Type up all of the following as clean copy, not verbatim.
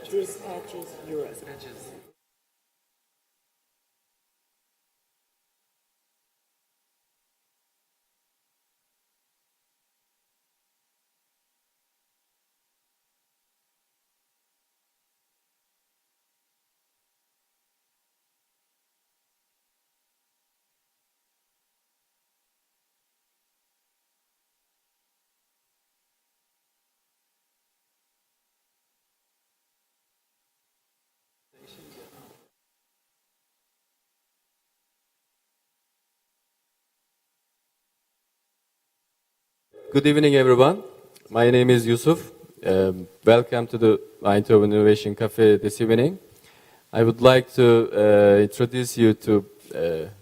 Dispatches Europe. Good evening, everyone. My name is Yusuf. Welcome to the Eindhoven Innovation Café this evening. I would like to introduce you to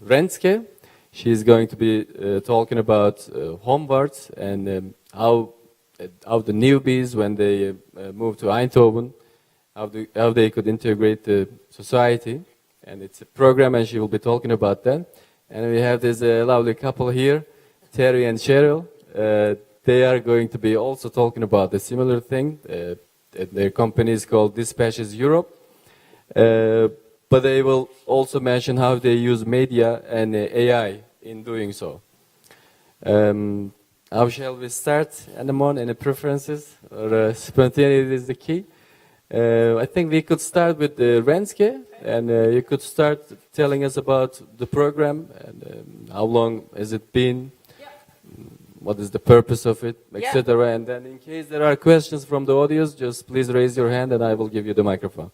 Renske. She is going to be talking about Homewards and how the newbies, when they move to Eindhoven, how they could integrate the society. And it's a program, and she will be talking about that. And we have this lovely couple here, Terry and Cheryl. They are going to be also talking about a similar thing. Their company is called Dispatches Europe. But they will also mention how they use media and AI in doing so. How shall we start, Anemone? Any preferences? Or spontaneity is the key? I think we could start with Renske, and you could start telling us about the program and how long has it been? What is the purpose of it, etc. And then in case there are questions from the audience, just please raise your hand and I will give you the microphone.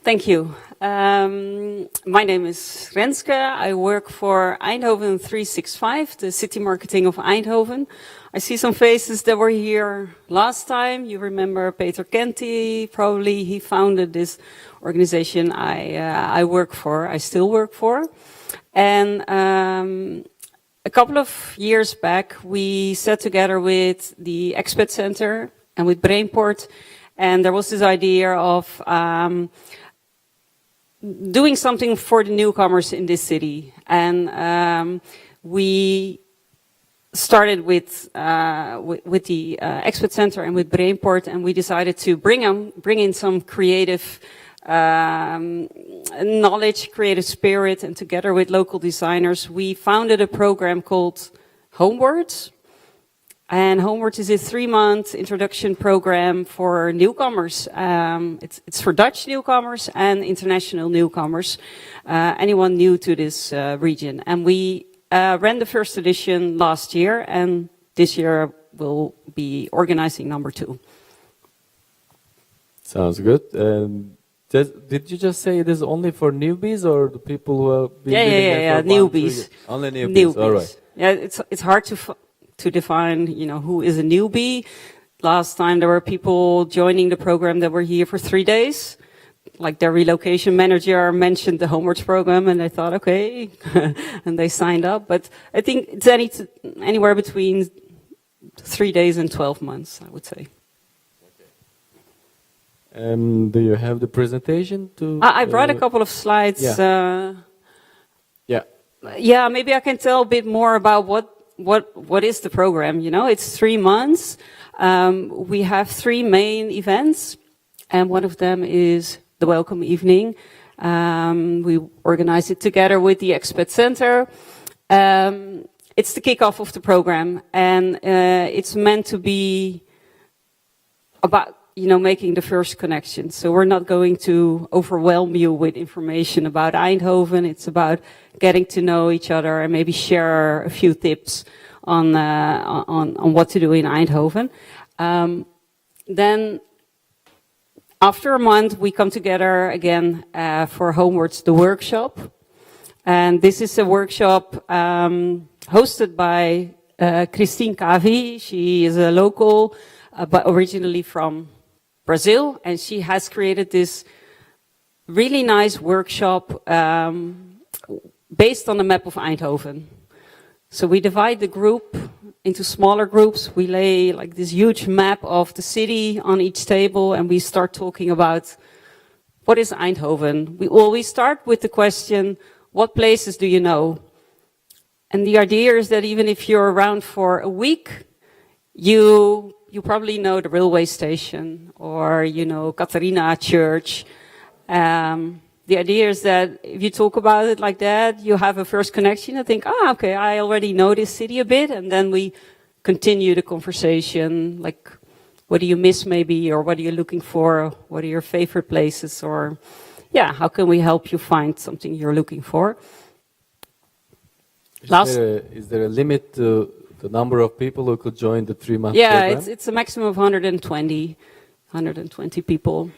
Thank you. My name is Renske. I work for Eindhoven 365, the city marketing of Eindhoven. I see some faces that were here last time. You remember Peter Kenty, probably. He founded this organization I work for, I still work for. And a couple of years back, we sat together with the Expat Center and with Brainport, and there was this idea of doing something for the newcomers in this city. And we started with the Expat Center and with Brainport, and we decided to bring in some creative knowledge, creative spirit, and together with local designers, we founded a program called Homewards. And Homewards is a 3-month introduction program for newcomers. It's for Dutch newcomers and international newcomers, anyone new to this region. And we ran the first edition last year, and this year we'll be organizing number 2. Sounds good. Did you just say it is only for newbies or the people who have been living there for newbies. Only newbies. All right. Yeah, it's hard to define, who is a newbie. Last time there were people joining the program that were here for 3 days. Like their relocation manager mentioned the Homewards program, and they thought, okay, and they signed up. But I think it's anywhere between 3 days and 12 months, I would say. Do you have the presentation to? I brought a couple of slides. Yeah, maybe I can tell a bit more about what is the program. It's 3 months. We have 3 main events, and one of them is the welcome evening. We organize it together with the Expat Center. It's the kickoff of the program, and it's meant to be about making the first connection. So we're not going to overwhelm you with information about Eindhoven. It's about getting to know each other and maybe share a few tips on what to do in Eindhoven. Then after a month, we come together again for Homewards, the workshop. And this is a workshop hosted by Christine Cavi. She is a local, but originally from Brazil, and she has created this really nice workshop based on the map of Eindhoven. So we divide the group into smaller groups. We lay like this huge map of the city on each table, and we start talking about what is Eindhoven. We start with the question, what places do you know? And the idea is that even if you're around for a week, you you probably know the railway station or, you know, Catharina Church. The idea is that if you talk about it like that, you have a first connection. I think, okay, I already know this city a bit. And then we continue the conversation, like, what do you miss maybe, or what are you looking for? What are your favorite places? Or, yeah, how can we help you find something you're looking for? Is there a limit to the number of people who could join the 3-month program? Yeah, it's a maximum of 120 people.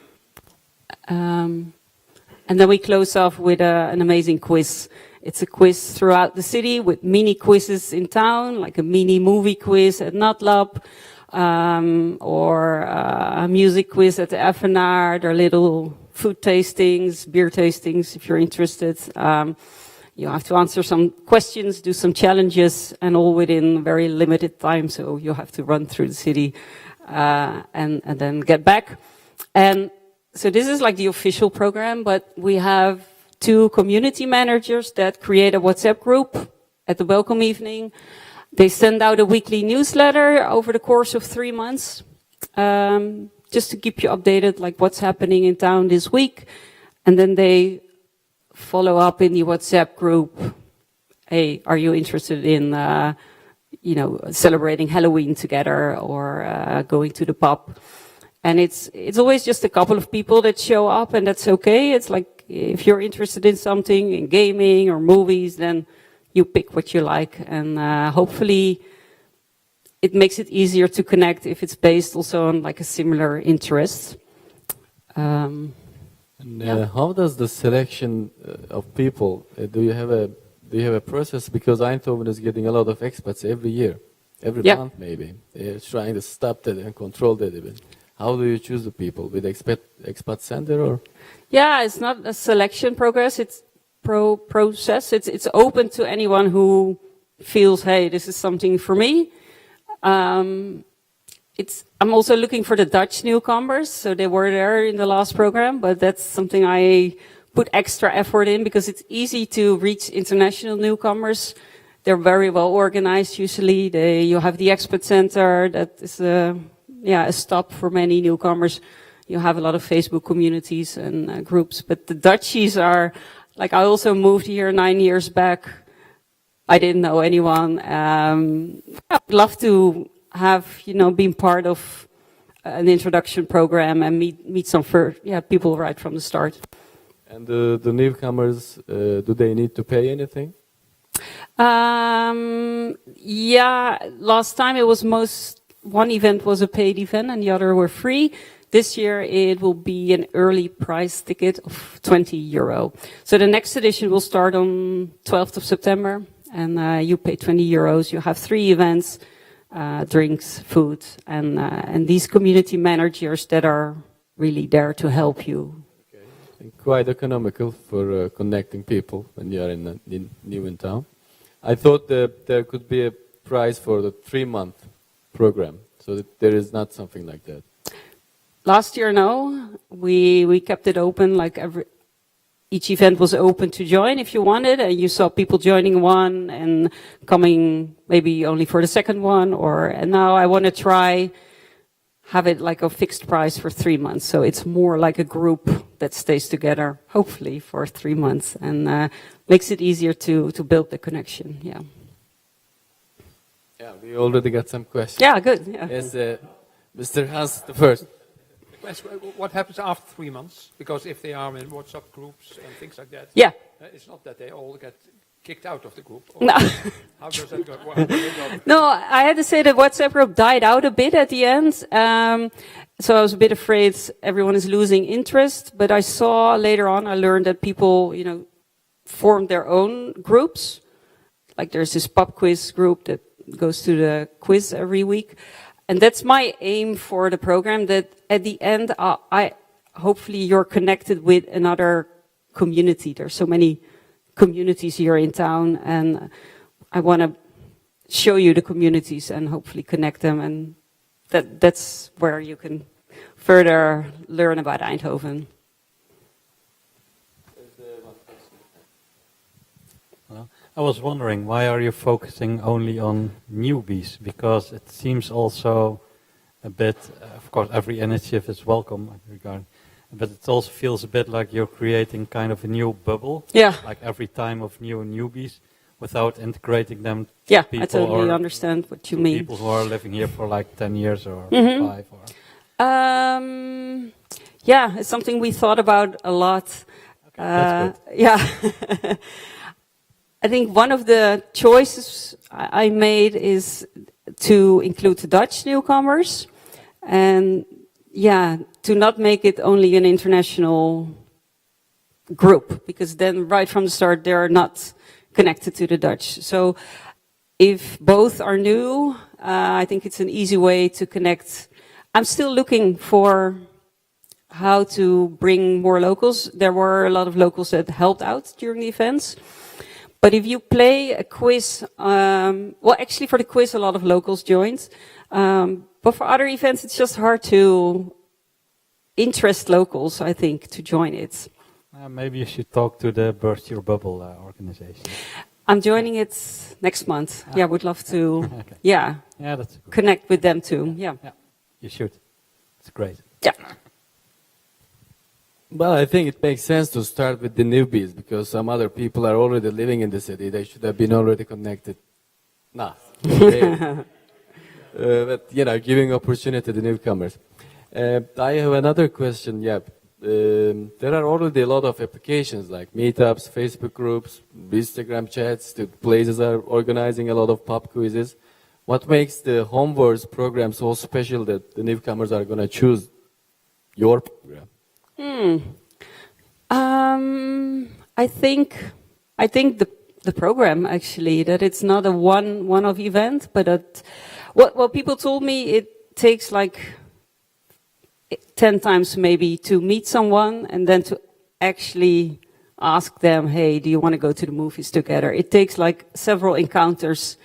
And then we close off with an amazing quiz. It's a quiz throughout the city with mini quizzes in town, like a mini movie quiz at Natlab, or a music quiz at the Evenaar. There are little food tastings, beer tastings, if you're interested. You have to answer some questions, do some challenges, and all within very limited time. So you have to run through the city and then get back. And so this is like the official program, but we have 2 community managers that create a WhatsApp group at the welcome evening. They send out a weekly newsletter over the course of 3 months, just to keep you updated, like what's happening in town this week. And then they follow up in the WhatsApp group. Hey, are you interested in, celebrating Halloween together or going to the pub? And it's always just a couple of people that show up, and that's okay. It's like if you're interested in something, in gaming or movies, then you pick what you like, and hopefully it makes it easier to connect if it's based also on like a similar interest. How does the selection of people? Do you have a process? Because Eindhoven is getting a lot of expats every year, every month maybe. They're trying to stop that and control that even. How do you choose the people? With expat center or? Yeah, it's not a selection process. It's process. It's open to anyone who feels, hey, this is something for me. I'm also looking for the Dutch newcomers, so they were there in the last program, but that's something I put extra effort in because it's easy to reach international newcomers. They're very well organized usually. You have the expat center that is a stop for many newcomers. You have a lot of Facebook communities and groups, but the Dutchies are, like I also moved here 9 years back. I didn't know anyone. I'd love to have, been part of an introduction program and meet some people right from the start. And the newcomers, do they need to pay anything? Last time it was one event was a paid event and the other were free. This year it will be an early price ticket of €20. So the next edition will start on 12th of September, and you pay €20. You have 3 events, drinks, food, and these community managers that are really there to help you. Okay. And quite economical for connecting people when you are new in town. I thought that there could be a price for the 3-month program, so that there is not something like that. Last year, no. We kept it open, like each event was open to join if you wanted, and you saw people joining one and coming maybe only for the second one, and now I want to have it like a fixed price for 3 months. So it's more like a group that stays together, hopefully for 3 months, and makes it easier to build the connection. Yeah. Yeah, we already got some questions. Yeah, good. Yeah. Yes, Mr. Hans, the first. What happens after 3 months? Because if they are in WhatsApp groups and things like that, it's not that they all get kicked out of the group. No. How does that go? No, I had to say the WhatsApp group died out a bit at the end. So I was a bit afraid everyone is losing interest. But I saw later on, I learned that people, formed their own groups. Like there's this pub quiz group that goes to the quiz every week. And that's my aim for the program, that at the end, hopefully you're connected with another community. There's so many communities here in town, and I want to show you the communities and hopefully connect them. And that's where you can further learn about Eindhoven. I was wondering, why are you focusing only on newbies? Because it seems also a bit, of course, every initiative is welcome regarding, but it also feels a bit like you're creating kind of a new bubble. Yeah. Like every time of new newbies, without integrating them. Yeah, people I totally or understand what you mean. People who are living here for like 10 years or 5 or. Yeah, it's something we thought about a lot. Okay, that's good. Yeah. I think one of the choices I made is to include the Dutch newcomers, and yeah, to not make it only an international group, because then right from the start they are not connected to the Dutch. So if both are new, I think it's an easy way to connect. I'm still looking for how to bring more locals. There were a lot of locals that helped out during the events. But if you play a quiz, well, actually for the quiz, a lot of locals joined. But for other events, it's just hard to interest locals, I think, to join it. Maybe you should talk to the Burst Your Bubble organization. I'm joining it next month. Yeah, would love to. Okay. Yeah, That's good. connect with them too. Yeah. You should. It's great. Yeah. Well, I think it makes sense to start with the newbies because some other people are already living in the city. They should have been already connected. Nah. But, giving opportunity to the newcomers. I have another question. Yeah. There are already a lot of applications like meetups, Facebook groups, Instagram chats. The places are organizing a lot of pub quizzes. What makes the Homewards program so special that the newcomers are going to choose your program? I think the program actually, that it's not a one-off event, but that what people told me, it takes like 10 times maybe to meet someone and then to actually ask them, hey, do you want to go to the movies together? It takes like several encounters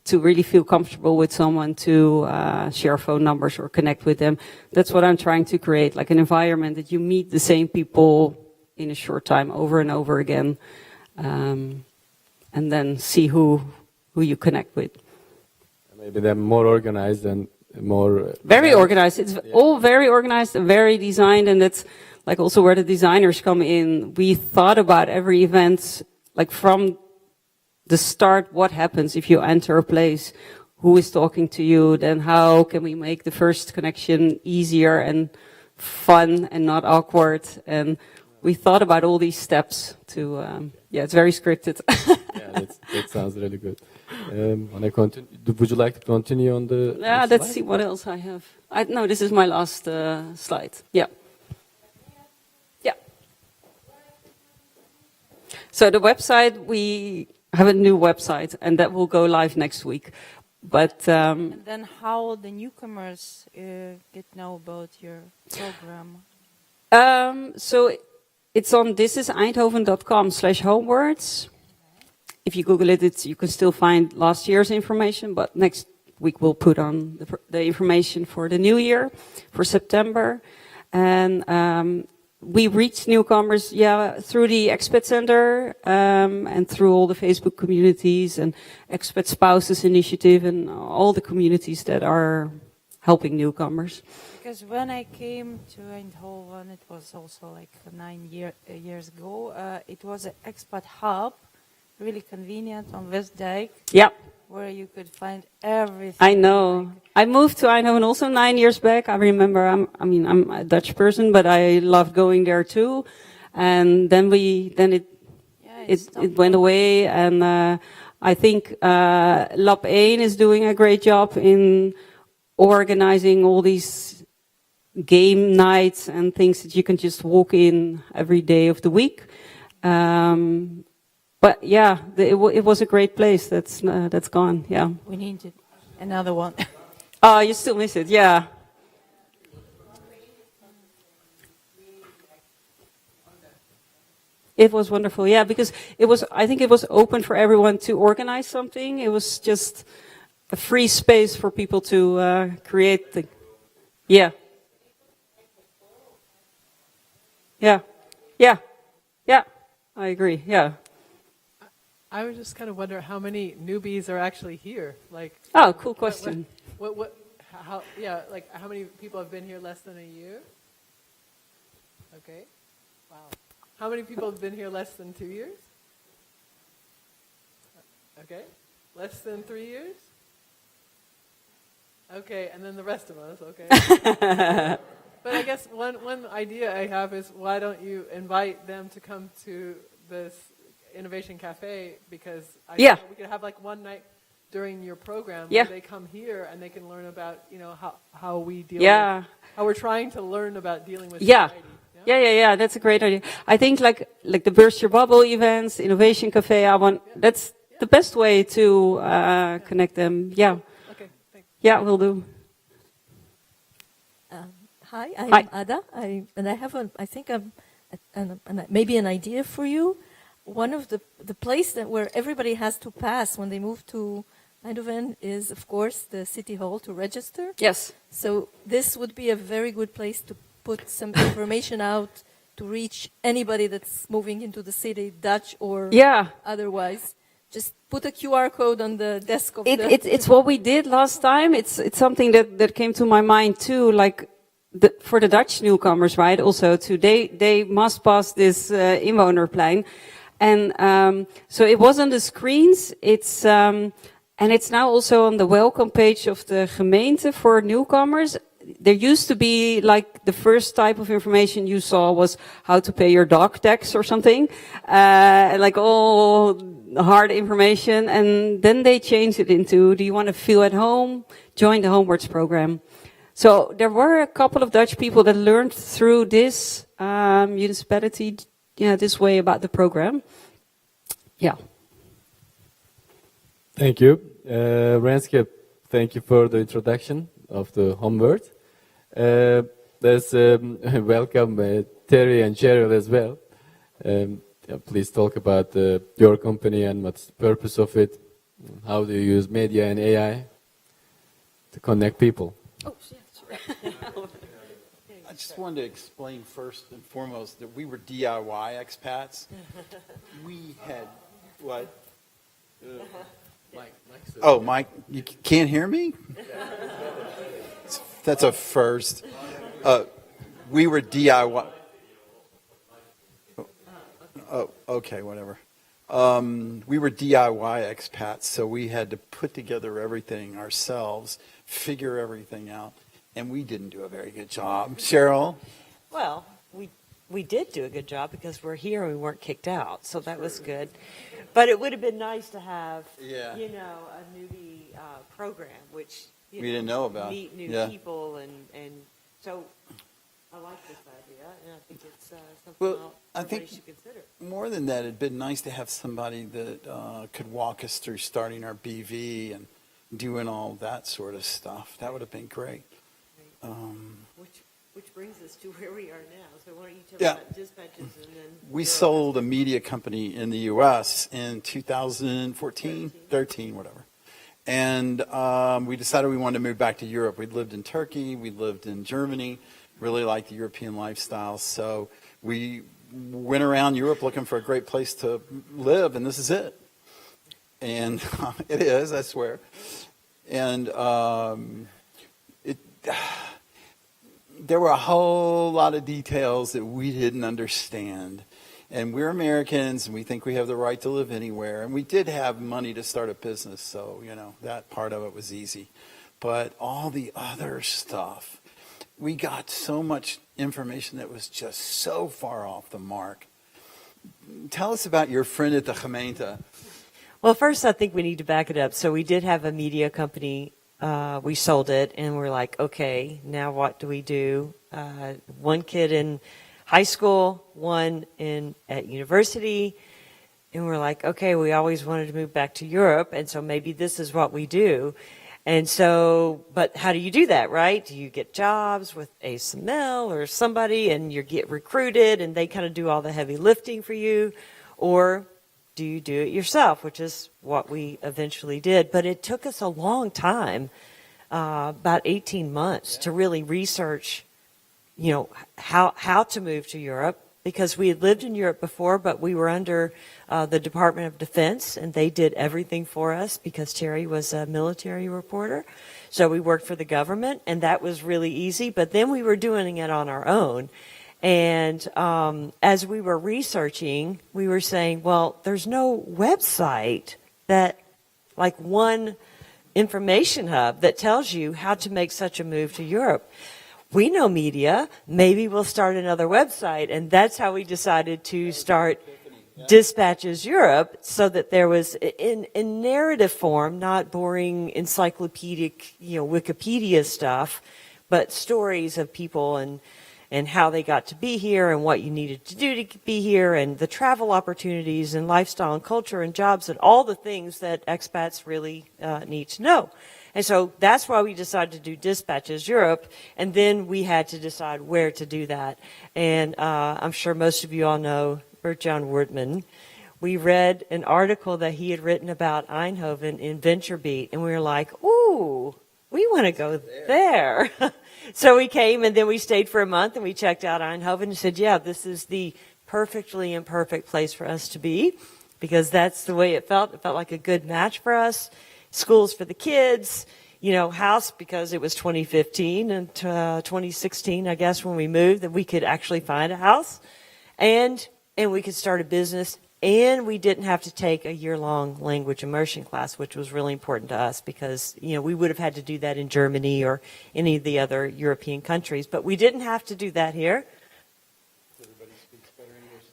to really feel comfortable with someone, to share phone numbers or connect with them. That's what I'm trying to create, like an environment that you meet the same people in a short time over and over again, and then see who you connect with. Maybe they're more organized and more... Very organized. It's all very organized and very designed, and that's like also where the designers come in. We thought about every event, like from the start, what happens if you enter a place, who is talking to you, then how can we make the first connection easier and fun and not awkward. And we thought about all these steps to, it's very scripted. That sounds really good. Would you like to continue on the let's slide? see what else I have. No, this is my last slide. Yeah. So the website, we have a new website, and that will go live next week. But and then how the newcomers get know about your program? So it's on thisiseindhoven.com/homewards. If you Google it, you can still find last year's information, but next week we'll put on the information for the new year, for September. And we reach newcomers, through the Expat Center, and through all the Facebook communities and Expat Spouses Initiative and all the communities that are helping newcomers. Because when I came to Eindhoven, it was also like 9 years ago, it was an expat hub, really convenient on Westdijk. Yeah. Where you could find everything. I know. I moved to Eindhoven also 9 years back. I remember, I'm a Dutch person, but I loved going there too. And then it went away. And I think Lab 1 is doing a great job in organizing all these game nights and things that you can just walk in every day of the week. But it was a great place. That's gone. Yeah. We need another one. Oh, you still miss it. Yeah. It was wonderful. Yeah, because I think it was open for everyone to organize something. It was just a free space for people to create the. Yeah. Yeah. Yeah. Yeah. I agree. Yeah. I would just kind of wonder how many newbies are actually here. Like, oh, cool question. how many people have been here less than a year? Okay. Wow. How many people have been here less than 2 years? Okay. Less than 3 years? Okay, and then the rest of us, okay. But I guess one idea I have is, why don't you invite them to come to this Innovation Cafe, because we could have like one night during your program where they come here and they can learn about, how we deal with, how we're trying to learn about dealing with society. Yeah, that's a great idea. I think like the Burst Your Bubble events, Innovation Cafe, that's the best way to connect them. Yeah. Okay, thanks. Yeah, will do. Hi, I'm Ada, and I have maybe an idea for you. One of the place where everybody has to pass when they move to Eindhoven is, of course, the city hall to register. Yes. So this would be a very good place to put some information out to reach anybody that's moving into the city, Dutch or otherwise. Just put a QR code on the desk of It's what we did last time. It's something that came to my mind too, like for the Dutch newcomers, right? Also, they must pass this inwonerplein. And so it was on the screens. And it's now also on the welcome page of the gemeente for newcomers. There used to be like the first type of information you saw was how to pay your dog tax or something, like all hard information. And then they changed it into, do you want to feel at home? Join the Homewards program. So there were a couple of Dutch people that learned through this municipality, this way about the program. Yeah. Thank you. Renske, thank you for the introduction of the Homewards. Let's welcome Terry and Cheryl as well. Please talk about your company and what's the purpose of it. How do you use media and AI to connect people? Oh, yeah, sure. I just wanted to explain first and foremost that we were DIY expats. We had what? Mike, you can't hear me? That's a first. We were DIY. Oh, okay, whatever. We were DIY expats, so we had to put together everything ourselves, figure everything out, and we didn't do a very good job. Cheryl? Well, we did do a good job because we're here and we weren't kicked out, so that was good. But it would have been nice to have, a newbie program, which we didn't know about. Meet new people, and so I like this idea, and I think it's something everybody should consider. More than that, it'd been nice to have somebody that could walk us through starting our BV and doing all that sort of stuff. That would have been great. Which brings us to where we are now. So why don't you tell me about dispatches and then... We sold a media company in the U.S. in 2014, 13, whatever. And we decided we wanted to move back to Europe. We'd lived in Turkey, we lived in Germany, really liked the European lifestyle. So we went around Europe looking for a great place to live, and this is it. And it is, I swear. And there were a whole lot of details that we didn't understand. And we're Americans, and we think we have the right to live anywhere. And we did have money to start a business, so, that part of it was easy. But all the other stuff, we got so much information that was just so far off the mark. Tell us about your friend at the gemeente. Well, first, I think we need to back it up. So we did have a media company. We sold it, and we're like, okay, now what do we do? One kid in high school, one at university, and we're like, okay, we always wanted to move back to Europe, and so maybe this is what we do. And so, but how do you do that, right? Do you get jobs with ASML or somebody, and you get recruited, and they kind of do all the heavy lifting for you, or do you do it yourself, which is what we eventually did. But it took us a long time, about 18 months, to really research, how to move to Europe, because we had lived in Europe before, but we were under the Department of Defense, and they did everything for us because Terry was a military reporter. So we worked for the government, and that was really easy. But then we were doing it on our own. And as we were researching, we were saying, well, there's no website that, like one information hub that tells you how to make such a move to Europe. We know media, maybe we'll start another website. And that's how we decided to start Dispatches Europe, so that there was in narrative form, not boring encyclopedic, Wikipedia stuff, but stories of people and how they got to be here and what you needed to do to be here and the travel opportunities and lifestyle and culture and jobs and all the things that expats really need to know. And so that's why we decided to do Dispatches Europe, and then we had to decide where to do that. And I'm sure most of you all know Bert-Jan Woerdman. We read an article that he had written about Eindhoven in VentureBeat, and we were like, ooh, we want to go there. So we came, and then we stayed for a month, and we checked out Eindhoven and said, yeah, this is the perfectly imperfect place for us to be, because that's the way it felt. It felt like a good match for us. Schools for the kids, house, because it was 2015 and 2016, I guess, when we moved, that we could actually find a house. And we could start a business, and we didn't have to take a year-long language immersion class, which was really important to us because, we would have had to do that in Germany or any of the other European countries. But we didn't have to do that here.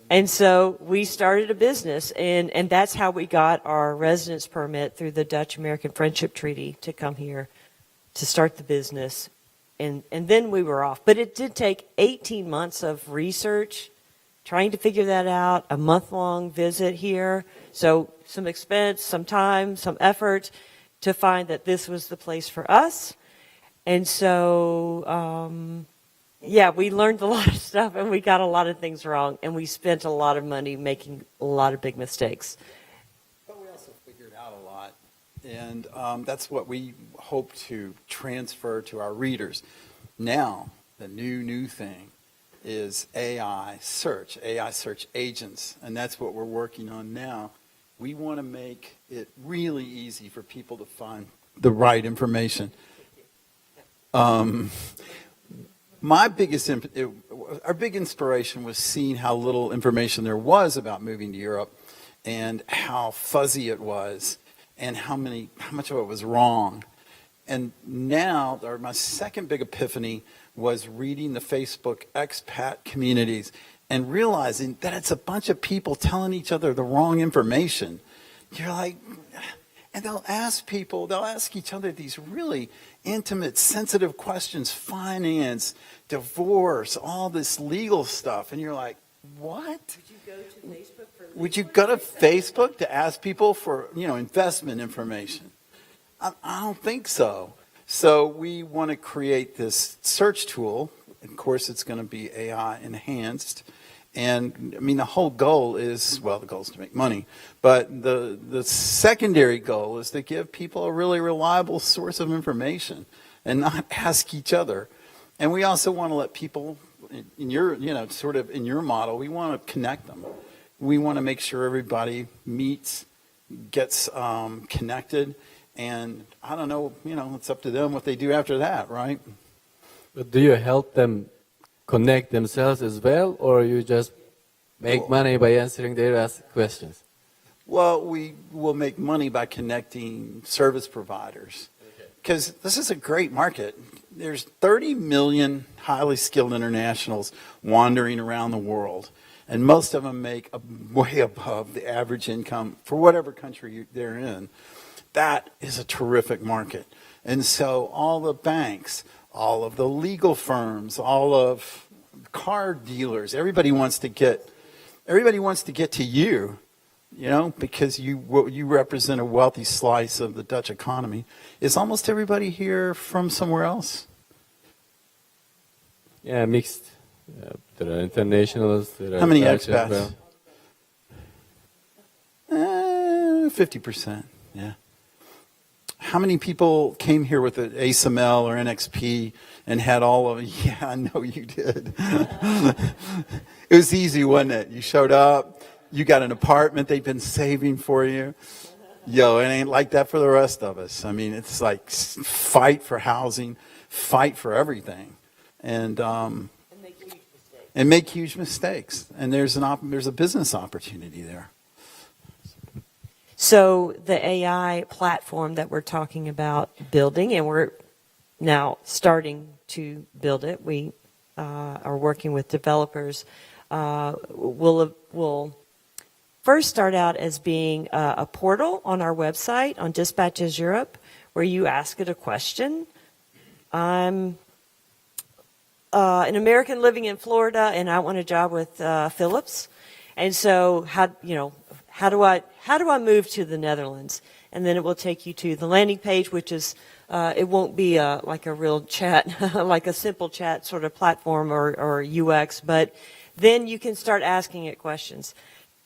And so we started a business, and that's how we got our residence permit through the Dutch-American Friendship Treaty to come here to start the business. And then we were off. But it did take 18 months of research, trying to figure that out, a month-long visit here. So some expense, some time, some effort to find that this was the place for us. And so... we learned a lot of stuff, and we got a lot of things wrong, and we spent a lot of money making a lot of big mistakes. But we also figured out a lot, and that's what we hope to transfer to our readers. Now, the new thing is AI search agents, and that's what we're working on now. We want to make it really easy for people to find the right information. Our big inspiration was seeing how little information there was about moving to Europe, and how fuzzy it was, and how much of it was wrong. And now, my second big epiphany was reading the Facebook expat communities and realizing that it's a bunch of people telling each other the wrong information. You're like, and they'll ask each other these really intimate, sensitive questions, finance, divorce, all this legal stuff. And you're like, what? Would you go to Facebook to ask people for, investment information? I don't think so. So we want to create this search tool. Of course, it's going to be AI enhanced. And the whole goal is, the goal is to make money, but the secondary goal is to give people a really reliable source of information and not ask each other. And we also want to let people, in your model, we want to connect them. We want to make sure everybody meets, gets connected, and I don't know, it's up to them what they do after that, right? But do you help them connect themselves as well, or you just make money by answering their questions? Well, we will make money by connecting service providers, because this is a great market. There's 30 million highly skilled internationals wandering around the world, and most of them make way above the average income for whatever country they're in. That is a terrific market. And so all the banks, all of the legal firms, all of car dealers, everybody wants to get to you, because you represent a wealthy slice of the Dutch economy. Is almost everybody here from somewhere else? Yeah, mixed. There are internationals. How many Dutch as expats? well. 50%, yeah. how many people came here with an ASML or NXP and had all of it? Yeah, I know you did. It was easy, wasn't it? You showed up, you got an apartment they've been saving for you. Yo, it ain't like that for the rest of us. I mean, it's like fight for housing, fight for everything, and make huge mistakes. And there's a business opportunity there. So the AI platform that we're talking about building, and we're now starting to build it. We are working with developers. Will first start out as being a portal on our website on Dispatches Europe, where you ask it a question. I'm an American living in Florida, and I want a job with Philips. And so, how do I move to the Netherlands? And then it will take you to the landing page, which is it won't be like a real chat, like a simple chat sort of platform or UX, but then you can start asking it questions.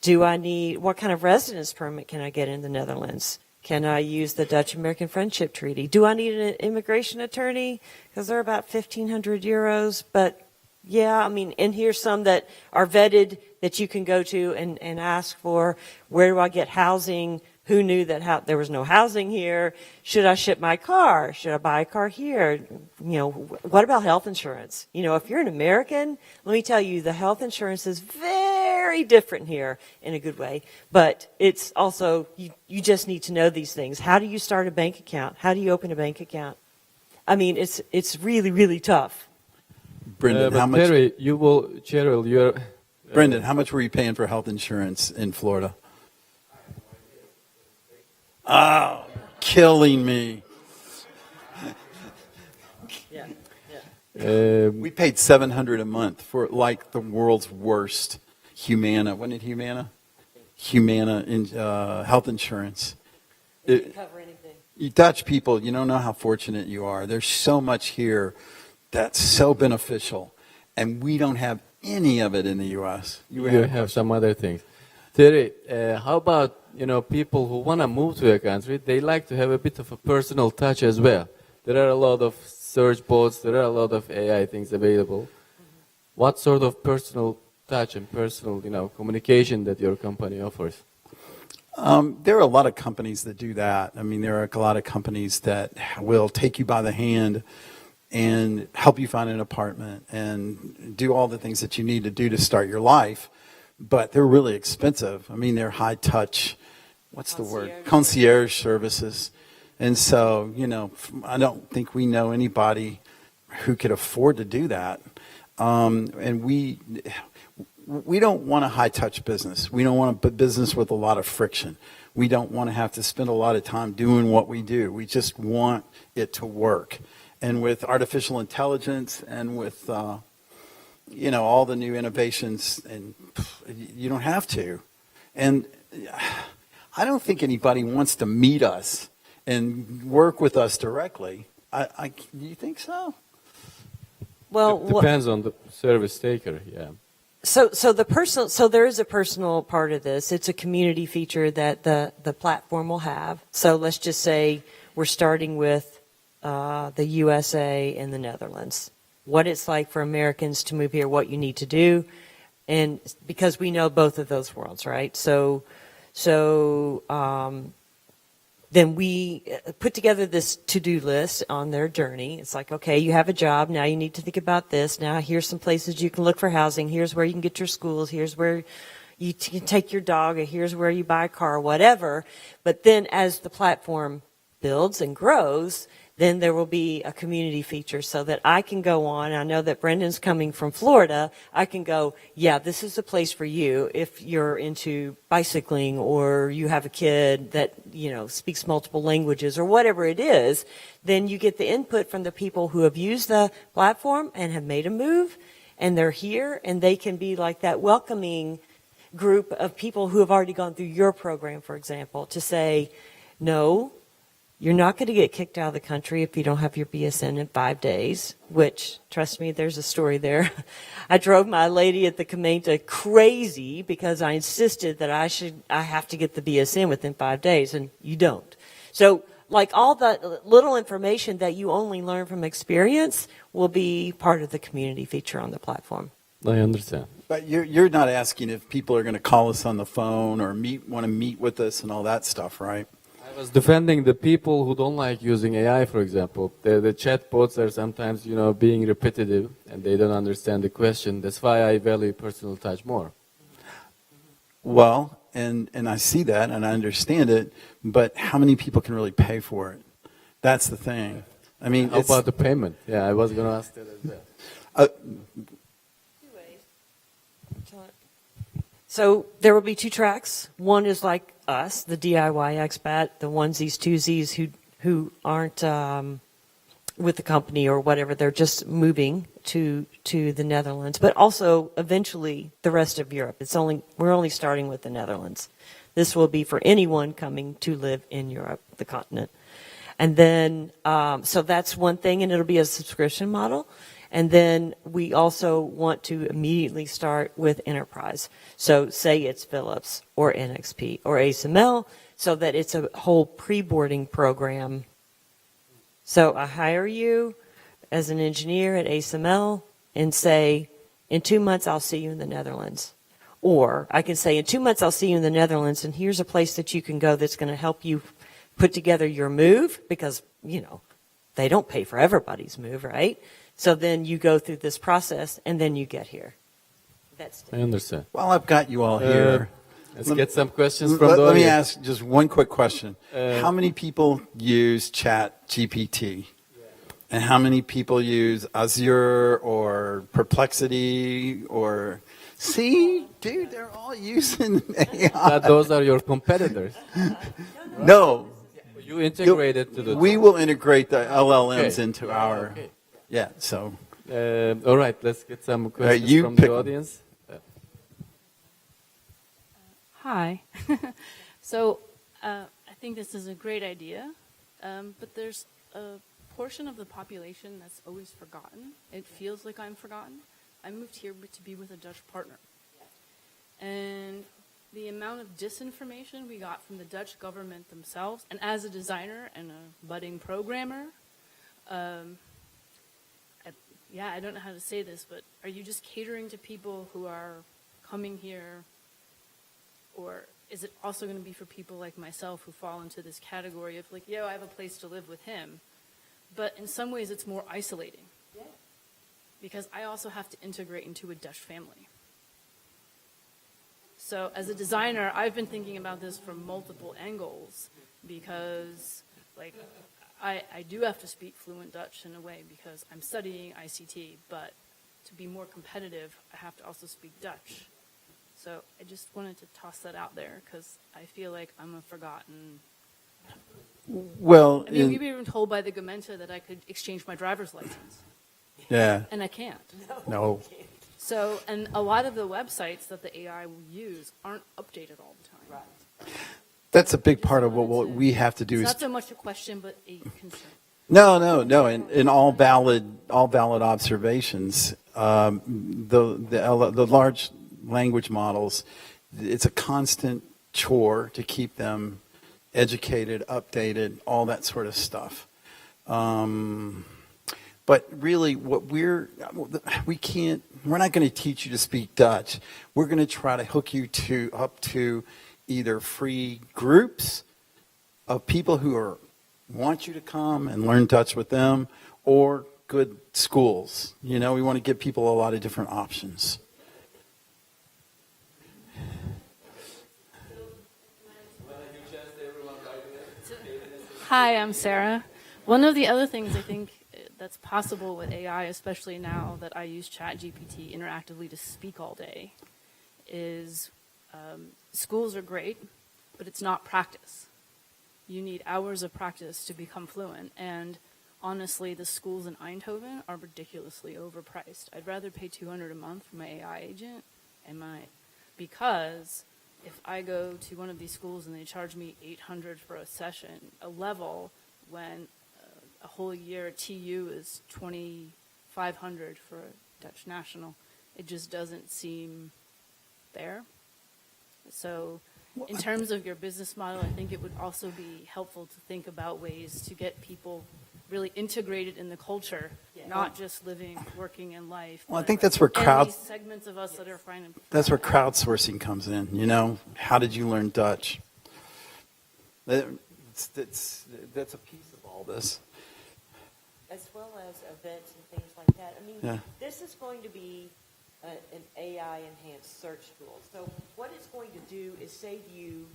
What kind of residence permit can I get in the Netherlands? Can I use the Dutch-American Friendship Treaty? Do I need an immigration attorney? Because they're about 1,500 euros. But yeah, I mean, and here's some that are vetted that you can go to and ask for. Where do I get housing? Who knew that there was no housing here? Should I ship my car? Should I buy a car here? What about health insurance? If you're an American, let me tell you, the health insurance is very different here in a good way. But it's also, you just need to know these things. How do you start a bank account? How do you open a bank account? I mean, it's really, really tough. Brendan, how much? Terry, Cheryl, Brendan, how much were you paying for health insurance in Florida? Oh, killing me. We paid $700 a month for like the world's worst Humana. Wasn't it Humana? Humana in health insurance. It didn't cover anything. You Dutch people, you don't know how fortunate you are. There's so much here that's so beneficial, and we don't have any of it in the U.S. You have some other things. Terry, how about people who want to move to a country? They like to have a bit of a personal touch as well. There are a lot of search bots. There are a lot of AI things available. Mm-hmm. What sort of personal touch and personal, communication that your company offers? There are a lot of companies that do that. I mean, there are a lot of companies that will take you by the hand and help you find an apartment and do all the things that you need to do to start your life. But they're really expensive. I mean, they're high touch, concierge services. And so, I don't think we know anybody who could afford to do that. And we don't want a high touch business. We don't want a business with a lot of friction. We don't want to have to spend a lot of time doing what we do. We just want it to work. And with artificial intelligence and with all the new innovations, and you don't have to. And I don't think anybody wants to meet us and work with us directly. Do you think so? Well, it depends on the service taker, yeah. So there is a personal part of this. It's a community feature that the platform will have. So let's just say we're starting with the USA and the Netherlands. What it's like for Americans to move here, what you need to do, and because we know both of those worlds, right? So then we put together this to-do list on their journey. It's like, okay, you have a job, now you need to think about this. Now here's some places you can look for housing. Here's where you can get your schools. Here's where you can take your dog. Or here's where you buy a car, whatever. But then as the platform builds and grows, then there will be a community feature so that I can go on. I know that Brendan's coming from Florida. I can go, yeah, this is the place for you if you're into bicycling or you have a kid that, speaks multiple languages or whatever it is. Then you get the input from the people who have used the platform and have made a move, and they're here, and they can be like that welcoming group of people who have already gone through your program, for example, to say, no, you're not going to get kicked out of the country if you don't have your BSN in 5 days, which, trust me, there's a story there. I drove my lady at the Comenta crazy because I insisted that I have to get the BSN within 5 days, and you don't. So like all the little information that you only learn from experience will be part of the community feature on the platform. I understand. But you're not asking if people are going to call us on the phone or want to meet with us and all that stuff, right? I was defending the people who don't like using AI, for example. The chatbots are sometimes, being repetitive and they don't understand the question. That's why I value personal touch more. Well, and I see that and I understand it, but how many people can really pay for it? That's the thing. I mean, how about the payment? Yeah, I was going to ask that as well. So there will be 2 tracks. One is like us, the DIY expat, the onesies, twosies who aren't with the company or whatever. They're just moving to the Netherlands, but also eventually the rest of Europe. We're only starting with the Netherlands. This will be for anyone coming to live in Europe, the continent. And then, so that's one thing, and it'll be a subscription model. And then we also want to immediately start with enterprise. So say it's Philips or NXP or ASML, so that it's a whole pre-boarding program. So I hire you as an engineer at ASML and say, in 2 months, I'll see you in the Netherlands. Or I can say, in 2 months, I'll see you in the Netherlands, and here's a place that you can go that's going to help you put together your move, because, they don't pay for everybody's move, right? So then you go through this process, and then you get here. I understand. Well, I've got you all here. Let's get some questions from the audience. Let me ask just one quick question. How many people use Chat GPT? And how many people use Azure or Perplexity or... See, dude, they're all using AI. Those are your competitors. No. You integrate it to the... We will integrate the LLMs into our... Okay. Yeah, so... all right, let's get some questions from the audience. Hi. So I think this is a great idea, but there's a portion of the population that's always forgotten. It feels like I'm forgotten. I moved here to be with a Dutch partner. And the amount of disinformation we got from the Dutch government themselves, and as a designer and a budding programmer, I don't know how to say this, but are you just catering to people who are coming here? Or is it also going to be for people like myself who fall into this category of like, I have a place to live with him. But in some ways it's more isolating. Yeah. Because I also have to integrate into a Dutch family. So as a designer, I've been thinking about this from multiple angles because like I do have to speak fluent Dutch in a way because I'm studying ICT, but to be more competitive, I have to also speak Dutch. So I just wanted to toss that out there because I feel like I'm a forgotten. Well, I mean, we were even told by the Gemeente that I could exchange my driver's license. Yeah. And I can't. No. So, and a lot of the websites that the AI will use aren't updated all the time. Right. That's a big part of what we have to do. It's is not so much a question, but a concern. No. In all valid observations, the large language models, it's a constant chore to keep them educated, updated, all that sort of stuff. But really, we're not going to teach you to speak Dutch. We're going to try to hook you up to either free groups of people who want you to come and learn Dutch with them, or good schools. We want to give people a lot of different options. Hi, I'm Sarah. One of the other things I think that's possible with AI, especially now that I use ChatGPT interactively to speak all day, is schools are great, but it's not practice. You need hours of practice to become fluent, and honestly, the schools in Eindhoven are ridiculously overpriced. I'd rather pay $200 a month for my AI agent, because if I go to one of these schools and they charge me $800 for a session, a level, when a whole year TU is $2,500 for a Dutch national, it just doesn't seem fair. So in terms of your business model, I think it would also be helpful to think about ways to get people really integrated in the culture, not just living, working, and life. Well, I think that's where segments of us that are finding. That's where crowdsourcing comes in. You know, how did you learn Dutch? That's a piece of all this. As well as events and things like that. I mean, this is going to be an AI-enhanced search tool. So what it's going to do is save you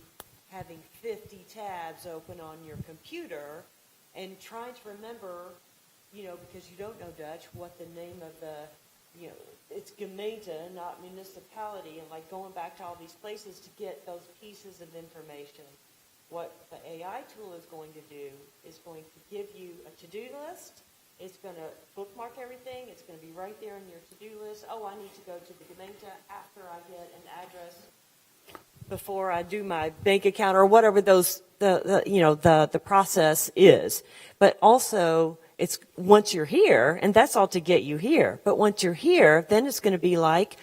having 50 tabs open on your computer and trying to remember, you know, because you don't know Dutch, what the name of the, you know, it's gemeente, not municipality, and like going back to all these places to get those pieces of information. What the AI tool is going to do is going to give you a to-do list. It's going to bookmark everything. It's going to be right there on your to-do list. Oh, I need to go to the gemeente after I get an address, before I do my bank account, or whatever the process is. But also, it's once you're here, and that's all to get you here. But once you're here, then it's going to be like,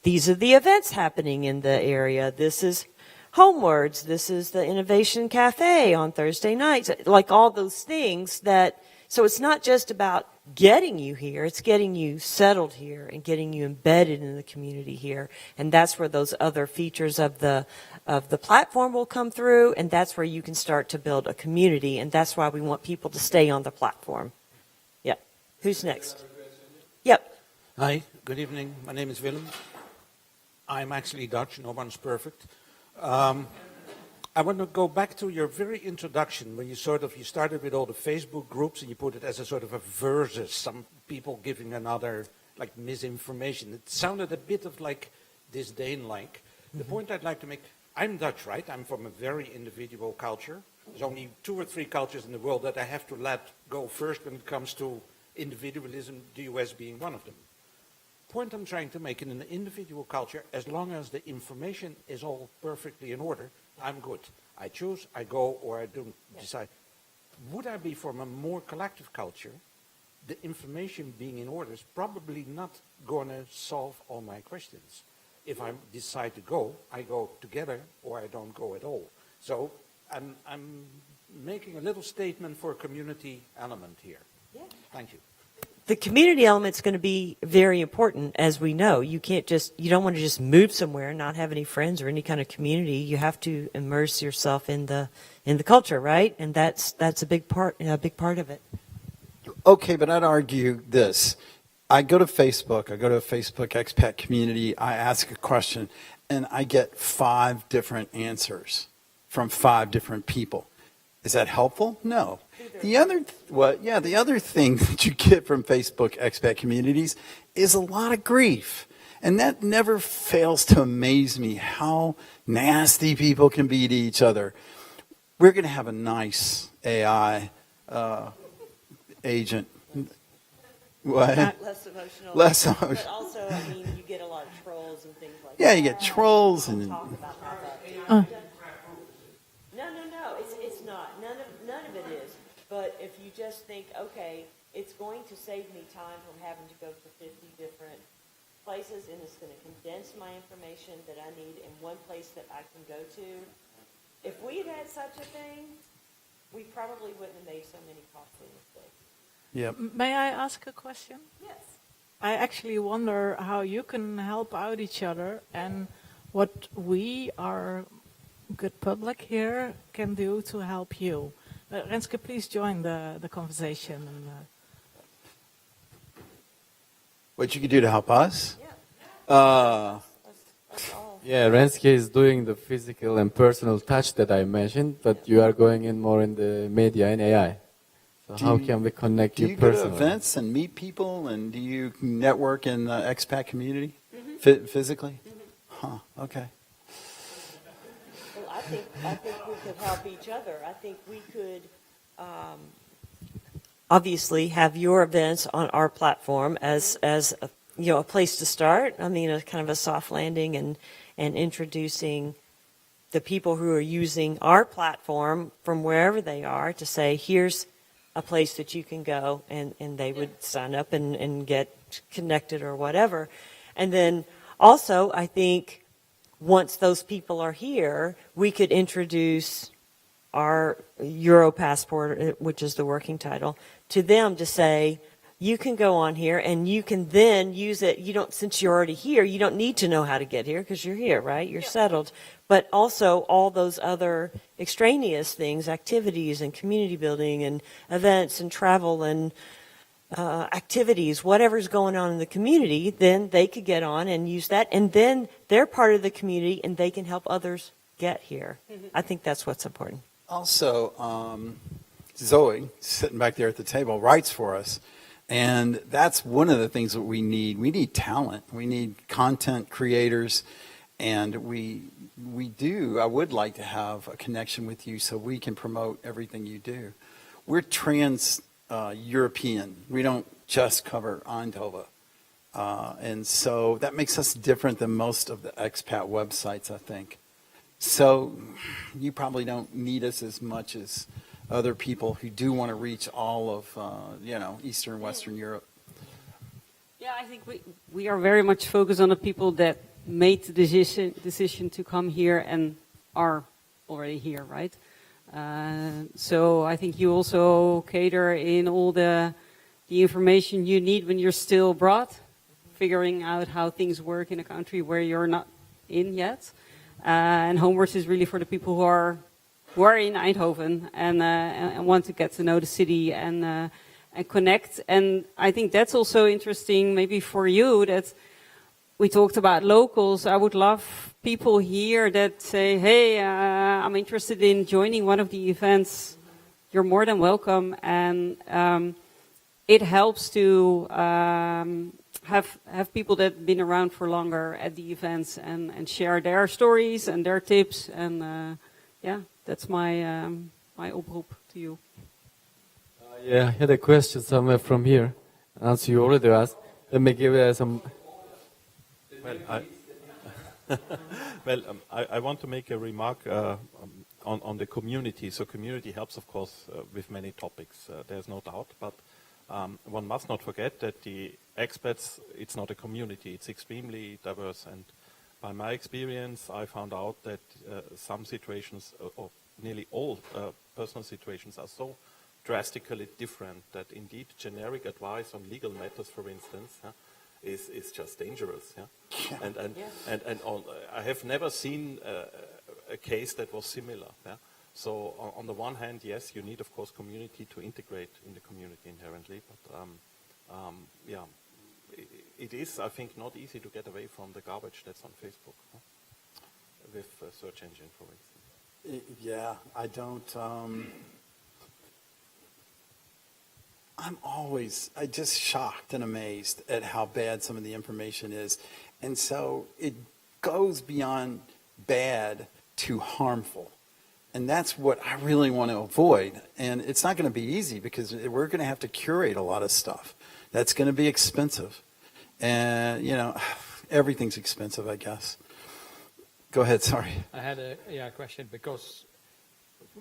these are the events happening in the area. This is Homewards. This is the Innovation Café on Thursday nights. Like all those things that, so it's not just about getting you here, it's getting you settled here and getting you embedded in the community here. And that's where those other features of the platform will come through, and that's where you can start to build a community, and that's why we want people to stay on the platform. Yep. Who's next? Yep. Hi, good evening. My name is Willem. I'm actually Dutch, no one's perfect. I want to go back to your very introduction when you started with all the Facebook groups and you put it as a sort of a versus, some people giving another like misinformation. It sounded a bit of like disdain-like. The point I'd like to make, I'm Dutch, right? I'm from a very individual culture. There's only 2 or 3 cultures in the world that I have to let go first when it comes to individualism, the US being one of them. Point I'm trying to make, in an individual culture, as long as the information is all perfectly in order, I'm good. I choose, I go, or I don't decide. Would I be from a more collective culture? The information being in order is probably not going to solve all my questions. If I decide to go, I go together, or I don't go at all. So I'm making a little statement for a community element here. Yeah. Thank you. The community element's going to be very important, as we know. You don't want to just move somewhere and not have any friends or any kind of community. You have to immerse yourself in the culture, right? And that's a big part of it. Okay, but I'd argue this. I go to a Facebook expat community, I ask a question, and I get 5 different answers from 5 different people. Is that helpful? No. The other thing that you get from Facebook expat communities is a lot of grief. And that never fails to amaze me, how nasty people can be to each other. We're going to have a nice AI agent. What? Less emotional. Less emotional. But also, I mean, you get a lot of trolls and things like that. Yeah, you get trolls and... Talk about No, it's not. None of it is. But if you just think, okay, it's going to save me time from having to go to 50 different places, and it's going to condense my information that I need in one place that I can go to. If we had had such a thing, we probably wouldn't have made so many costly mistakes. Yep. May I ask a question? Yes. I actually wonder how you can help out each other and what we, our good public here, can do to help you. Renske, please join the conversation. What you can do to help us? Yeah. Yeah, Renske is doing the physical and personal touch that I mentioned, but you are going in more in the media and AI. So how can we connect you personally? Do you go to events and meet people, and do you network in the expat community physically? Huh, okay. Well, I think we could help each other. I think we could obviously have your events on our platform as a place to start. I mean, a kind of a soft landing and introducing the people who are using our platform from wherever they are to say, here's a place that you can go, and they would sign up and get connected or whatever. And then also, I think once those people are here, we could introduce our Euro passport, which is the working title, to them to say, you can go on here and you can then use it. You don't, since you're already here, you don't need to know how to get here because you're here, right? You're settled. But also all those other extraneous things, activities and community building and events and travel and activities, whatever's going on in the community, then they could get on and use that. And then they're part of the community and they can help others get here. I think that's what's important. Also, Zoe, sitting back there at the table, writes for us. And that's one of the things that we need. We need talent. We need content creators. And I would like to have a connection with you so we can promote everything you do. We're trans-European. We don't just cover Eindhoven. And so that makes us different than most of the expat websites, I think. So you probably don't need us as much as other people who do want to reach all of, Eastern and Western Europe. Yeah, I think we are very much focused on the people that made the decision to come here and are already here, right? So I think you also cater in all the information you need when you're still abroad, figuring out how things work in a country where you're not in yet. And Homewards is really for the people who are in Eindhoven and want to get to know the city and connect. And I think that's also interesting maybe for you that we talked about locals. I would love people here that say, hey, I'm interested in joining one of the events. You're more than welcome. And it helps to have people that have been around for longer at the events and share their stories and their tips. And that's my oproep to you. Yeah, I had a question somewhere from here. Answer you already asked. Let me give some. I want to make a remark on the community. So community helps, of course, with many topics. There's no doubt. But one must not forget that the expats, it's not a community. It's extremely diverse. And by my experience, I found out that some situations, or nearly all personal situations, are so drastically different that indeed generic advice on legal matters, for instance, is just dangerous. I have never seen a case that was similar. So on the one hand, yes, you need, of course, community to integrate in the community inherently, but it is, I think, not easy to get away from the garbage that's on Facebook with search engine, for instance. Yeah, I don't. I'm just shocked and amazed at how bad some of the information is. And so it goes beyond bad to harmful. And that's what I really want to avoid. And it's not going to be easy because we're going to have to curate a lot of stuff. That's going to be expensive. And, everything's expensive, I guess. Go ahead, sorry. I had a question because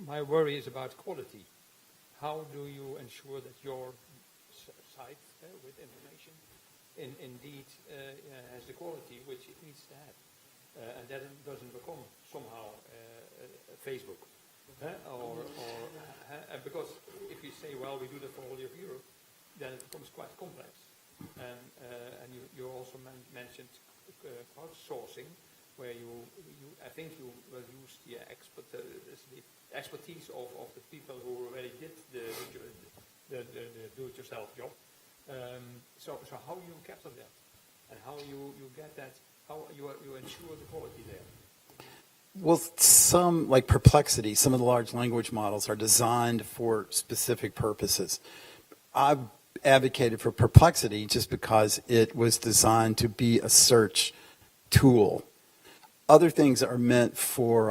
my worry is about quality. How do you ensure that your site with information indeed has the quality which it needs to have? And that it doesn't become somehow Facebook. Because if you say, well, we do that for all of Europe, then it becomes quite complex. And you also mentioned crowdsourcing, where I think you will use the expertise of the people who already did the do-it-yourself job. So how you capture that, and how you get that, how you ensure the quality there? Well, some, like Perplexity, some of the large language models are designed for specific purposes. I've advocated for Perplexity just because it was designed to be a search tool. Other things are meant for,